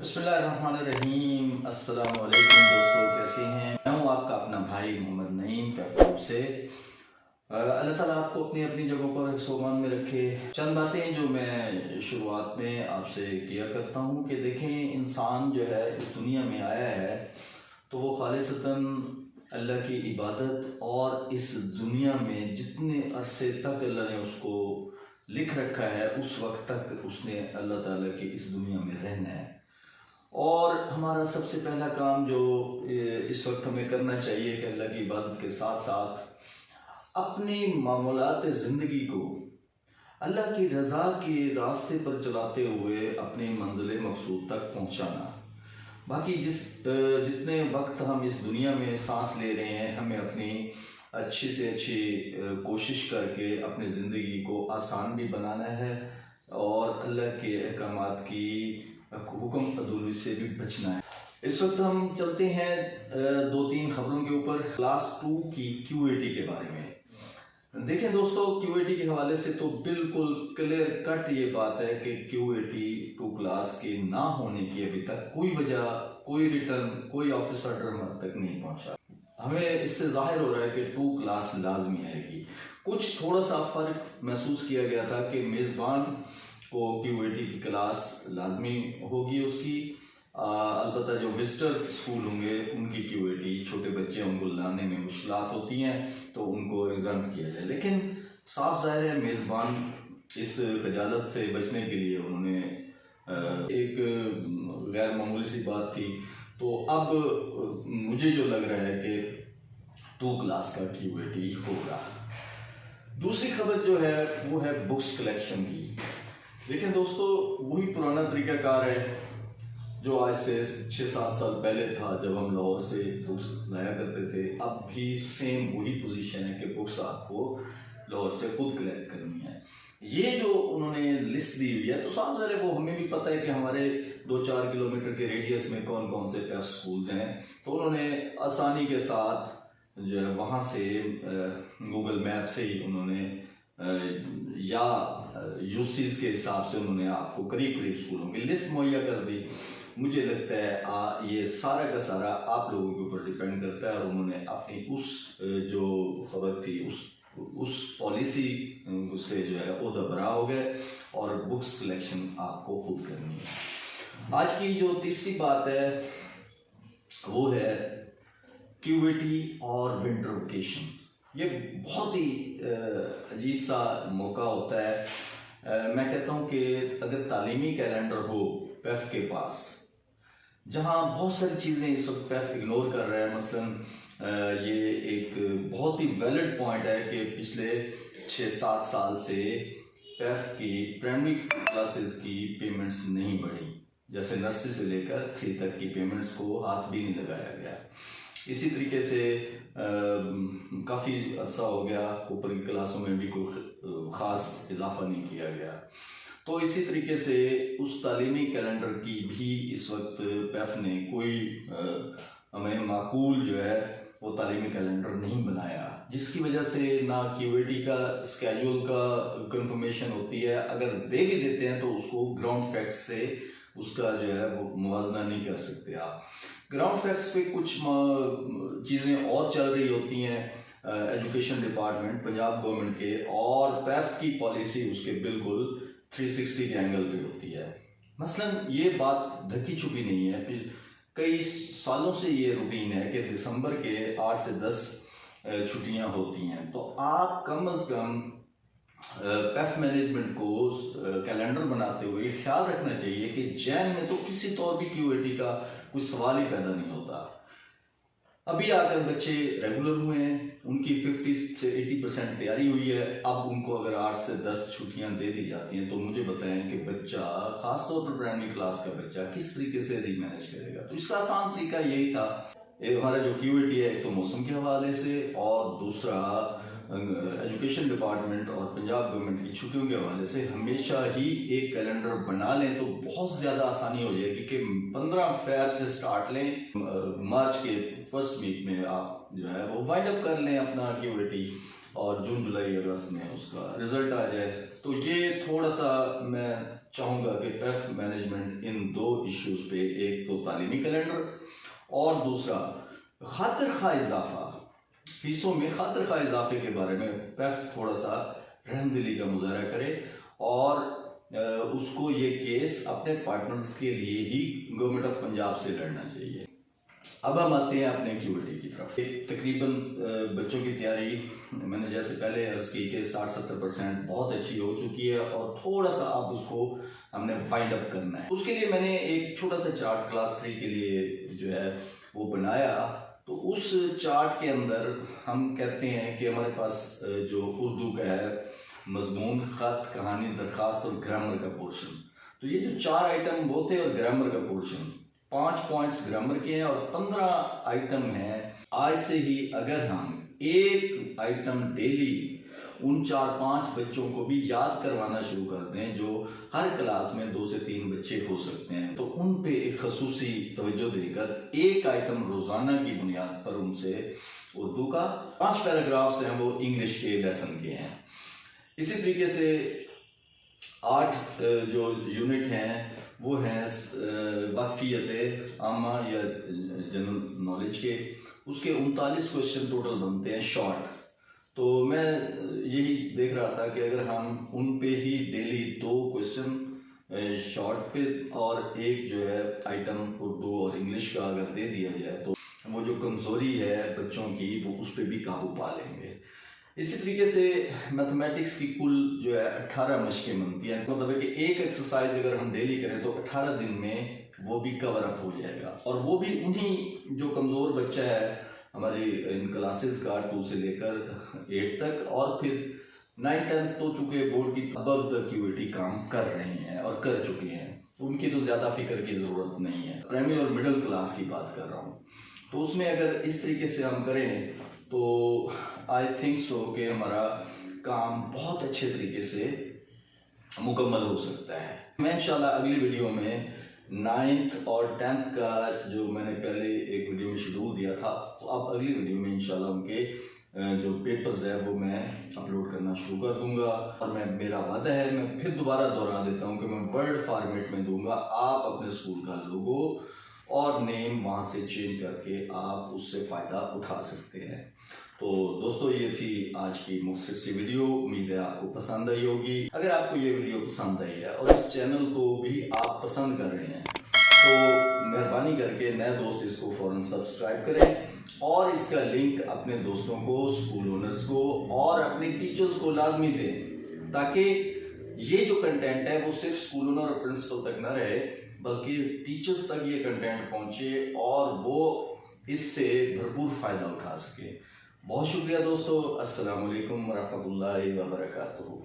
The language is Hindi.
बिस्मिल्लाहिर्रहमानिर्रहीम। अस्सलाम वालेकुम दोस्तों, कैसे हैं? मैं हूँ आपका अपना भाई मोहम्मद नईम कैफूब से। अल्लाह ताला आपको अपनी अपनी जगहों पर सोमान में रखे। चंद बातें जो मैं शुरुआत में आपसे किया करता हूँ कि देखें, इंसान जो है इस दुनिया में आया है तो वो खालिसतन अल्लाह की इबादत और इस दुनिया में जितने अरसे तक अल्लाह ने उसको लिख रखा है उस वक्त तक उसने अल्लाह ताला की इस दुनिया में रहना है। और हमारा सबसे पहला काम जो इस वक्त हमें करना चाहिए कि अल्लाह की इबादत के साथ साथ अपनी मामूलात ज़िंदगी को अल्लाह की रज़ा के रास्ते पर चलाते हुए अपनी मंजिल मकसूद तक पहुंचाना। बाकी जितने वक्त हम इस दुनिया में सांस ले रहे हैं, हमें अपनी अच्छी से अच्छी कोशिश करके अपनी ज़िंदगी को आसान भी बनाना है और अल्लाह के अहकामात की हुक्म अदूली से भी बचना है। इस वक्त हम चलते हैं दो तीन खबरों के ऊपर। क्लास 2 की QAT के बारे में देखें दोस्तों, QAT के हवाले से तो बिल्कुल क्लियर कट ये बात है कि QAT 2 क्लास के ना होने की अभी तक कोई वजह, कोई रिटर्न, कोई ऑफिस ऑर्डर हम तक नहीं पहुंचा। हमें इससे जाहिर हो रहा है कि 2 क्लास लाजमी आएगी। कुछ थोड़ा सा फर्क महसूस किया गया था कि मेज़बान को QAT की क्लास लाजमी होगी उसकी, अलबत्ता जो विजिटर स्कूल होंगे उनकी QAT, छोटे बच्चे उनको लाने में मुश्किलात होती हैं तो उनको एग्जाम किया जाए। लेकिन साफ जाहिर है मेज़बान इस खजालत से बचने के लिए उन्होंने एक गैर मामूली सी बात थी, तो अब मुझे जो लग रहा है कि 2 क्लास का QAT होगा। दूसरी खबर जो है वो है बुक्स कलेक्शन की। देखें दोस्तों, वही पुराना तरीकाकार है जो आज से 6-7 साल पहले था जब हम लाहौर से बुक्स लाया करते थे। अब भी सेम वही पोजीशन है कि बुक्स आपको लाहौर से खुद कलेक्ट करनी है। ये जो उन्होंने लिस्ट दी हुई है तो साफ ज़रा वो हमें भी पता है कि हमारे 2-4 किलोमीटर के रेडियस में कौन कौन से पेफ स्कूल्स हैं, तो उन्होंने आसानी के साथ जो है वहाँ से गूगल मैप से ही उन्होंने या यूसीज के हिसाब से उन्होंने आपको करीब करीब स्कूलों की लिस्ट मुहैया कर दी। मुझे लगता है ये सारा का सारा आप लोगों के ऊपर डिपेंड करता है और उन्होंने अपनी उस जो खबर थी उस पॉलिसी से जो है वो दबरा हो गए और बुक्स सिलेक्शन आपको खुद करनी है। आज की जो तीसरी बात है वो है QAT और विंटर वेकेशन। ये बहुत ही अजीब सा मौका होता है। मैं कहता हूँ कि अगर तालीमी कैलेंडर हो पेफ के पास, जहाँ बहुत सारी चीज़ें इस वक्त पेफ इग्नोर कर रहा है, मसलन ये एक बहुत ही वैलिड पॉइंट है कि पिछले 6-7 साल से पेफ की प्राइमरी क्लासेस की पेमेंट्स नहीं बढ़ी। जैसे नर्सरी से लेकर 3 तक की पेमेंट्स को हाथ भी नहीं लगाया गया। इसी तरीके से काफ़ी अर्सा हो गया ऊपर की क्लासों में भी कोई ख़ास इजाफा नहीं किया गया। तो इसी तरीके से उस तालीमी कैलेंडर की भी इस वक्त पेफ ने कोई हमें माकूल जो है वो तालीमी कैलेंडर नहीं बनाया, जिसकी वजह से ना QAT का स्केड्यूल का कंफर्मेशन होती है। अगर दे भी देते हैं तो उसको ग्राउंड फैक्ट्स से उसका जो है वो मुवाजना नहीं कर सकते आप। ग्राउंड फैक्ट्स पे कुछ चीज़ें और चल रही होती हैं एजुकेशन डिपार्टमेंट पंजाब गवर्नमेंट के, और पेफ की पॉलिसी उसके बिल्कुल 360 के एंगल पे होती है। मसलन ये बात ढकी छुपी नहीं है, फिर कई सालों से ये रूटीन है कि दिसंबर के 8 से 10 छुट्टियां होती हैं, तो आप कम अज़ कम पेफ मैनेजमेंट को कैलेंडर बनाते हुए ख्याल रखना चाहिए कि जैन में तो किसी तौर भी QAT का कोई सवाल ही पैदा नहीं होता। अभी आकर बच्चे रेगुलर हुए हैं, उनकी 50 से 80% तैयारी हुई है। अब उनको अगर 8 से 10 छुट्टियां दे दी जाती हैं तो मुझे बताएं कि बच्चा, खासतौर पर प्राइमरी क्लास का बच्चा, किस तरीके से रीमैनेज करेगा। तो इसका आसान तरीका यही था, हमारा जो QAT है एक तो मौसम के हवाले से और दूसरा एजुकेशन डिपार्टमेंट और पंजाब गवर्नमेंट की छुट्टियों के हवाले से हमेशा ही एक कैलेंडर बना लें तो बहुत ज़्यादा आसानी हो जाएगी कि 15 फ़रवरी से स्टार्ट लें, मार्च के फर्स्ट वीक में आप जो है वो वाइंड अप कर लें अपना QAT और जून जुलाई अगस्त में उसका रिजल्ट आ जाए। तो ये थोड़ा सा मैं चाहूँगा कि पेफ मैनेजमेंट इन 2 इश्यूज पे, एक तो तालीमी कैलेंडर और दूसरा खातिर खा इजाफा, फीसों में खातिर खा इजाफे के बारे में पैफ थोड़ा सा रहमदिली का मुजाहरा करे और उसको ये केस अपने पार्टनर्स के लिए ही गवर्नमेंट ऑफ पंजाब से लड़ना चाहिए। अब हम आते हैं अपने QLT की तरफ। तकरीबन बच्चों की तैयारी मैंने जैसे पहले अर्ज की कि 60-70% बहुत अच्छी हो चुकी है और थोड़ा सा अब उसको हमने फाइंड अप करना है। उसके लिए मैंने एक छोटा सा चार्ट क्लास 3 के लिए जो है वो बनाया। तो उस चार्ट के अंदर हम कहते हैं कि हमारे पास जो उर्दू का है मजमून, खत, कहानी, दरखास्त और ग्रामर का पोर्शन, तो ये जो 4 आइटम वो थे और ग्रामर का पोर्शन 5 पॉइंट्स ग्रामर के हैं और 15 आइटम हैं। आज से ही अगर हम एक आइटम डेली उन 4-5 बच्चों को भी याद करवाना शुरू कर दें जो हर क्लास में 2 से 3 बच्चे हो सकते हैं, तो उन पे एक खसूसी तवज्जो देकर एक आइटम रोजाना की बुनियाद पर उनसे उर्दू का 5 पैराग्राफ्स हैं वो इंग्लिश के लेसन के हैं। इसी तरीके से 8 जो यूनिट हैं वो हैं वाकफियत आमा या जनरल नॉलेज के, उसके 39 क्वेश्चन टोटल बनते हैं शॉर्ट। तो मैं यही देख रहा था कि अगर हम उन पे ही डेली 2 क्वेश्चन शॉर्ट पे और एक जो है आइटम उर्दू और इंग्लिश का अगर दे दिया जाए तो वो जो कमज़ोरी है बच्चों की वो उस पर भी काबू पा लेंगे। इसी तरीके से मैथमेटिक्स की कुल जो है 18 मशकें बनती हैं, मतलब है कि एक एक्सरसाइज अगर हम डेली करें तो 18 दिन में वो भी कवर अप हो जाएगा और वो भी उन्हीं जो कमज़ोर बच्चा है हमारी इन क्लासेस का 2 से लेकर 8 तक और फिर 9-10 तो चूँकि बोर्ड की अबव द QLT काम कर रहे हैं और कर चुके हैं, उनकी तो ज़्यादा फिक्र की ज़रूरत नहीं है। प्राइमरी और मिडिल क्लास की बात कर रहा हूँ, तो उसमें अगर इस तरीके से हम करें तो आई थिंक सो कि हमारा काम बहुत अच्छे तरीके से मुकम्मल हो सकता है। मैं इंशाल्लाह अगली वीडियो में 9th और 10th का जो मैंने पहले एक वीडियो में शेड्यूल दिया था, अब अगली वीडियो में इंशाल्लाह उनके जो पेपर्स है वो मैं अपलोड करना शुरू कर दूंगा। और मेरा वादा है, मैं फिर दोबारा दोहरा देता हूँ कि मैं वर्ड फॉर्मेट में दूंगा। आप अपने स्कूल का लोगो और नेम वहाँ से चेंज करके आप उससे फ़ायदा उठा सकते हैं। तो दोस्तों ये थी आज की मुख्तसर सी वीडियो, उम्मीद है आपको पसंद आई होगी। अगर आपको ये वीडियो पसंद आई है और इस चैनल को भी आप पसंद कर रहे हैं तो मेहरबानी करके नए दोस्त इसको फ़ौरन सब्सक्राइब करें और इसका लिंक अपने दोस्तों को, स्कूल ओनर्स को और अपने टीचर्स को लाजमी दें, ताकि ये जो कंटेंट है वो सिर्फ स्कूल ओनर और प्रिंसिपल तक ना रहे बल्कि टीचर्स तक ये कंटेंट पहुंचे और वो इससे भरपूर फ़ायदा उठा सके। बहुत शुक्रिया दोस्तों। अस्सलाम वालेकुम व रहमतुल्लाहि व बरकातुहू।